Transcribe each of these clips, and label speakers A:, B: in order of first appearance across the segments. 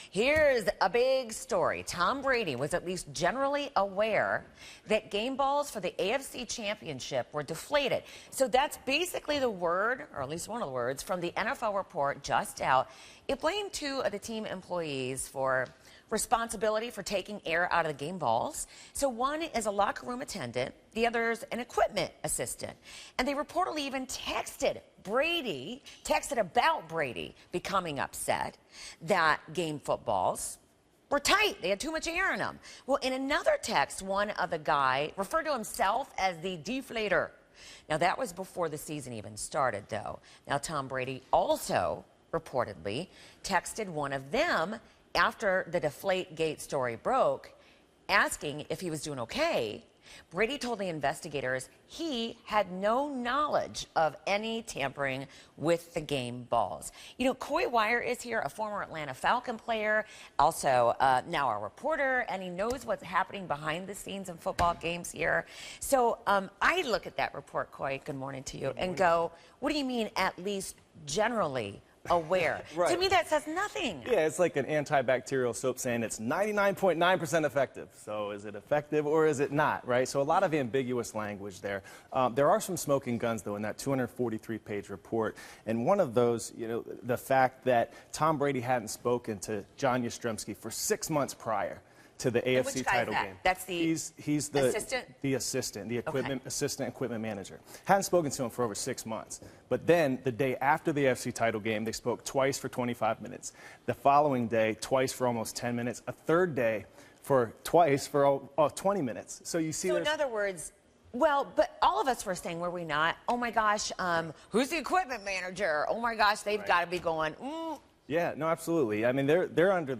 A: Here's a big story. Tom Brady was at least generally aware that game balls for the AFC Championship were deflated. So that's basically the word, or at least one of the words, from the NFL report just out. It blamed two of the team employees for responsibility for taking air out of the game balls. So one is a locker room attendant, the other's an equipment assistant. And they reportedly even texted about Brady becoming upset that game footballs were tight. They had too much air in them. Well, in another text, one of the guy referred to himself as the deflator. Now, that was before the season even started, though. Now, Tom Brady also reportedly texted one of them after the Deflategate story broke, asking if he was doing okay. Brady told the investigators he had no knowledge of any tampering with the game balls. You know, Coy Wire is here, a former Atlanta Falcon player, also now a reporter, and he knows what's happening behind the scenes in football games here. So I look at that report, Coy, good morning to you, and go, what do you mean at least generally aware?
B: Right.
A: To me, that says nothing.
B: Yeah, it's like an antibacterial soap saying it's 99.9% effective. So is it effective or is it not, right? So a lot of ambiguous language there. There are some smoking guns, though, in that 243-page report. And one of those, you know, the fact that Tom Brady hadn't spoken to John Yastrzemski for 6 months prior to the AFC title game.
A: That's the
B: he's the
A: assistant?
B: The assistant, the equipment assistant equipment manager. Hadn't spoken to him for over 6 months. But then the day after the AFC title game, they spoke twice for 25 minutes. The following day, twice for almost 10 minutes. A third day for twice for 20 minutes. So you see,
A: so in other words, well, but all of us were saying, were we not? Oh my gosh, who's the equipment manager? Oh my gosh, they've got to be going.
B: Yeah, no, absolutely. I mean, they're under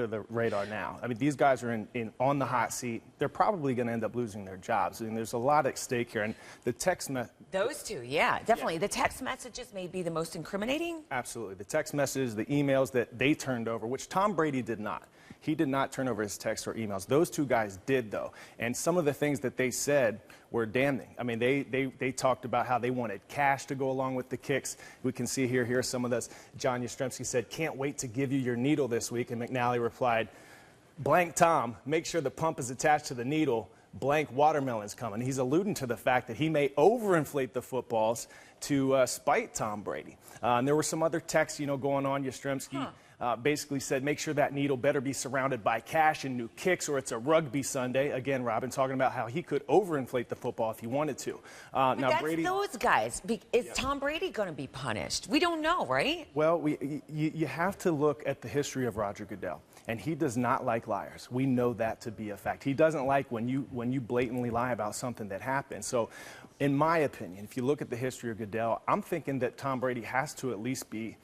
B: the radar now. I mean, these guys are on the hot seat. They're probably going to end up losing their jobs. I mean, there's a lot at stake here. And the text
A: those two, yeah, definitely. Yeah. The text messages may be the most incriminating.
B: Absolutely. The text messages, the emails that they turned over, which Tom Brady did not. He did not turn over his texts or emails. Those two guys did, though. And some of the things that they said were damning. I mean, they talked about how they wanted cash to go along with the kicks. We can see here's some of this. John Yastrzemski said, "Can't wait to give you your needle this week." And McNally replied, "Blank Tom, make sure the pump is attached to the needle. Blank watermelon's coming." He's alluding to the fact that he may overinflate the footballs to spite Tom Brady. And there were some other texts, going on. Yastrzemski basically said, make sure that needle better be surrounded by cash and new kicks, or it's a rugby Sunday. Again, Robin talking about how he could overinflate the football if he wanted to.
A: But now, that's Brady, those guys. Is Tom Brady going to be punished? We don't know, right?
B: Well, you have to look at the history of Roger Goodell. And he does not like liars. We know that to be a fact. He doesn't like when you blatantly lie about something that happened. So, in my opinion, if you look at the history of Goodell, I'm thinking that Tom Brady has to at least be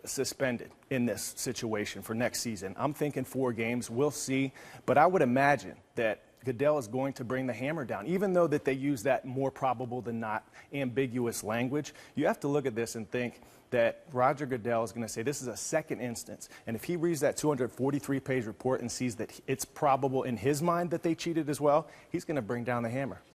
B: suspended in this situation for next season. I'm thinking 4 games. We'll see. But I would imagine that Goodell is going to bring the hammer down, even though that they use that more probable than not ambiguous language. You have to look at this and think that Roger Goodell is going to say this is a second instance. And if he reads that 243-page report and sees that it's probable in his mind that they cheated as well, he's going to bring down the hammer.